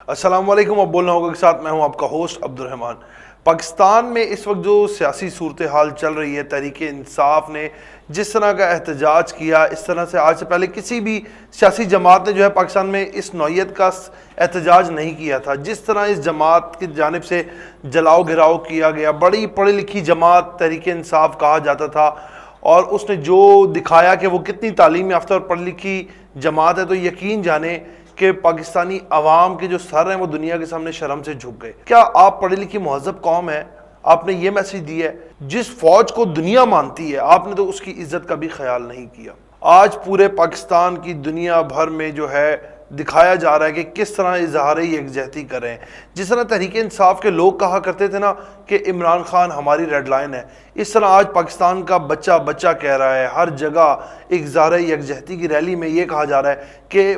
السلام علیکم، اب بولنا ہوگا کے ساتھ میں ہوں آپ کا ہوسٹ عبد الرحمن۔ پاکستان میں اس وقت جو سیاسی صورتحال چل رہی ہے، تحریک انصاف نے جس طرح کا احتجاج کیا، اس طرح سے آج سے پہلے کسی بھی سیاسی جماعت نے جو ہے پاکستان میں اس نوعیت کا احتجاج نہیں کیا تھا۔ جس طرح اس جماعت کی جانب سے جلاؤ گھراؤ کیا گیا، بڑی پڑھی لکھی جماعت تحریک انصاف کہا جاتا تھا، اور اس نے جو دکھایا کہ وہ کتنی تعلیم یافتہ اور پڑھی لکھی جماعت ہے، تو یقین جانیں کہ پاکستانی عوام کے جو سر ہیں وہ دنیا کے سامنے شرم سے جھک گئے۔ کیا آپ پڑھی لکھی مہذب قوم ہے؟ آپ نے یہ میسج دیا ہے، جس فوج کو دنیا مانتی ہے آپ نے تو اس کی عزت کا بھی خیال نہیں کیا۔ آج پورے پاکستان کی دنیا بھر میں جو ہے دکھایا جا رہا ہے کہ کس طرح اظہار یکجہتی کریں۔ جس طرح تحریک انصاف کے لوگ کہا کرتے تھے نا کہ عمران خان ہماری ریڈ لائن ہے، اس طرح آج پاکستان کا بچہ بچہ کہہ رہا ہے، ہر جگہ اظہار یکجہتی کی ریلی میں یہ کہا جا رہا ہے کہ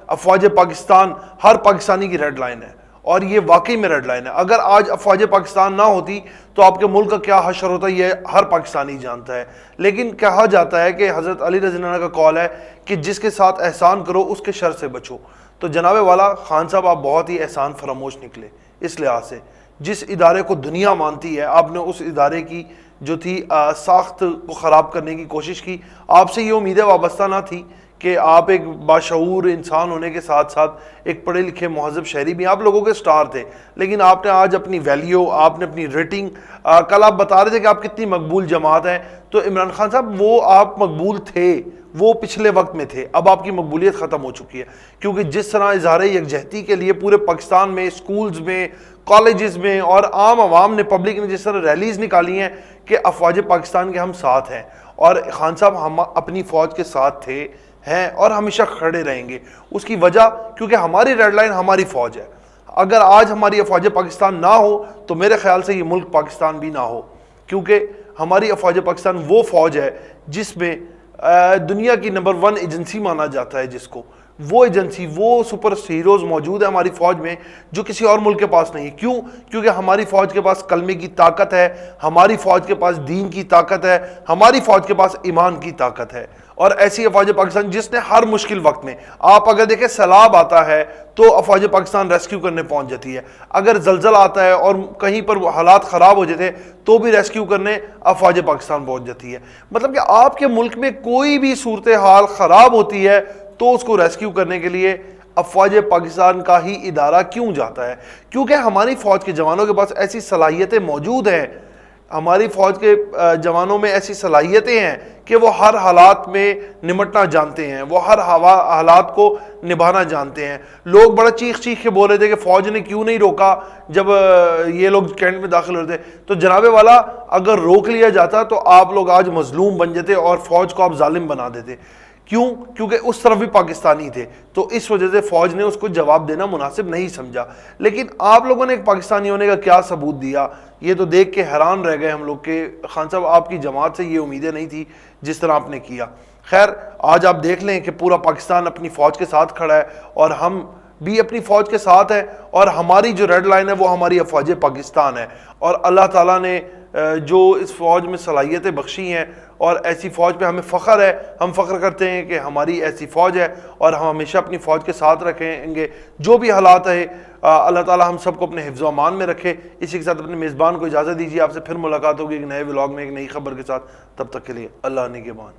افواج پاکستان ہر پاکستانی کی ریڈ لائن ہے، اور یہ واقعی میں ریڈ لائن ہے۔ اگر آج افواج پاکستان نہ ہوتی تو آپ کے ملک کا کیا حشر ہوتا، یہ ہر پاکستانی جانتا ہے۔ لیکن کہا جاتا ہے کہ حضرت علی رضی اللہ عنہ کا قول ہے کہ جس کے ساتھ احسان کرو اس کے شر سے بچو۔ تو جناب والا خان صاحب، آپ بہت ہی احسان فراموش نکلے اس لحاظ سے۔ جس ادارے کو دنیا مانتی ہے آپ نے اس ادارے کی جو تھی ساخت کو خراب کرنے کی کوشش کی۔ آپ سے یہ امیدیں وابستہ نہ تھی کہ آپ ایک باشعور انسان ہونے کے ساتھ ساتھ ایک پڑھے لکھے مہذب شہری بھی، آپ لوگوں کے سٹار تھے، لیکن آپ نے آج اپنی ویلیو، آپ نے اپنی ریٹنگ، کل آپ بتا رہے تھے کہ آپ کتنی مقبول جماعت ہیں، تو عمران خان صاحب وہ آپ مقبول تھے، وہ پچھلے وقت میں تھے، اب آپ کی مقبولیت ختم ہو چکی ہے۔ کیونکہ جس طرح اظہار یکجہتی کے لیے پورے پاکستان میں اسکولز میں، کالجز میں اور عام عوام نے، پبلک نے جس طرح ریلیز نکالی ہیں کہ افواج پاکستان کے ہم ساتھ ہیں، اور خان صاحب ہم اپنی فوج کے ساتھ تھے، ہیں اور ہمیشہ کھڑے رہیں گے۔ اس کی وجہ کیونکہ ہماری ریڈ لائن ہماری فوج ہے۔ اگر آج ہماری افواج پاکستان نہ ہو تو میرے خیال سے یہ ملک پاکستان بھی نہ ہو، کیونکہ ہماری افواج پاکستان وہ فوج ہے جس میں دنیا کی نمبر 1 ایجنسی مانا جاتا ہے، جس کو وہ ایجنسی، وہ سپر ہیروز موجود ہے ہماری فوج میں جو کسی اور ملک کے پاس نہیں۔ کیوں؟ کیونکہ ہماری فوج کے پاس کلمے کی طاقت ہے، ہماری فوج کے پاس دین کی طاقت ہے، ہماری فوج کے پاس ایمان کی طاقت ہے۔ اور ایسی افواج پاکستان جس نے ہر مشکل وقت میں، آپ اگر دیکھیں سیلاب آتا ہے تو افواج پاکستان ریسکیو کرنے پہنچ جاتی ہے، اگر زلزلہ آتا ہے اور کہیں پر حالات خراب ہو جاتے ہیں تو بھی ریسکیو کرنے افواج پاکستان پہنچ جاتی ہے۔ مطلب کہ آپ کے ملک میں کوئی بھی صورتحال خراب ہوتی ہے تو اس کو ریسکیو کرنے کے لیے افواج پاکستان کا ہی ادارہ کیوں جاتا ہے؟ کیونکہ ہماری فوج کے جوانوں کے پاس ایسی صلاحیتیں موجود ہیں، ہماری فوج کے جوانوں میں ایسی صلاحیتیں ہیں کہ وہ ہر حالات میں نمٹنا جانتے ہیں، وہ ہر حالات کو نبھانا جانتے ہیں۔ لوگ بڑا چیخ چیخ کے بول رہے تھے کہ فوج نے کیوں نہیں روکا جب یہ لوگ کینٹ میں داخل ہو رہے تھے، تو جناب والا اگر روک لیا جاتا تو آپ لوگ آج مظلوم بن جاتے اور فوج کو آپ ظالم بنا دیتے۔ کیوں؟ کیونکہ اس طرف بھی پاکستانی تھے، تو اس وجہ سے فوج نے اس کو جواب دینا مناسب نہیں سمجھا۔ لیکن آپ لوگوں نے ایک پاکستانی ہونے کا کیا ثبوت دیا؟ یہ تو دیکھ کے حیران رہ گئے ہم لوگ کہ خان صاحب آپ کی جماعت سے یہ امیدیں نہیں تھی جس طرح آپ نے کیا۔ خیر، آج آپ دیکھ لیں کہ پورا پاکستان اپنی فوج کے ساتھ کھڑا ہے، اور ہم بھی اپنی فوج کے ساتھ ہیں، اور ہماری جو ریڈ لائن ہے وہ ہماری افواج پاکستان ہے۔ اور اللہ تعالیٰ نے جو اس فوج میں صلاحیتیں بخشی ہیں، اور ایسی فوج پہ ہمیں فخر ہے، ہم فخر کرتے ہیں کہ ہماری ایسی فوج ہے، اور ہم ہمیشہ اپنی فوج کے ساتھ رکھیں گے جو بھی حالات ہے۔ اللہ تعالیٰ ہم سب کو اپنے حفظ و امان میں رکھے۔ اسی کے ساتھ اپنے میزبان کو اجازت دیجیے، آپ سے پھر ملاقات ہوگی ایک نئے ولاگ میں ایک نئی خبر کے ساتھ۔ تب تک کے لیے اللہ نگہبان۔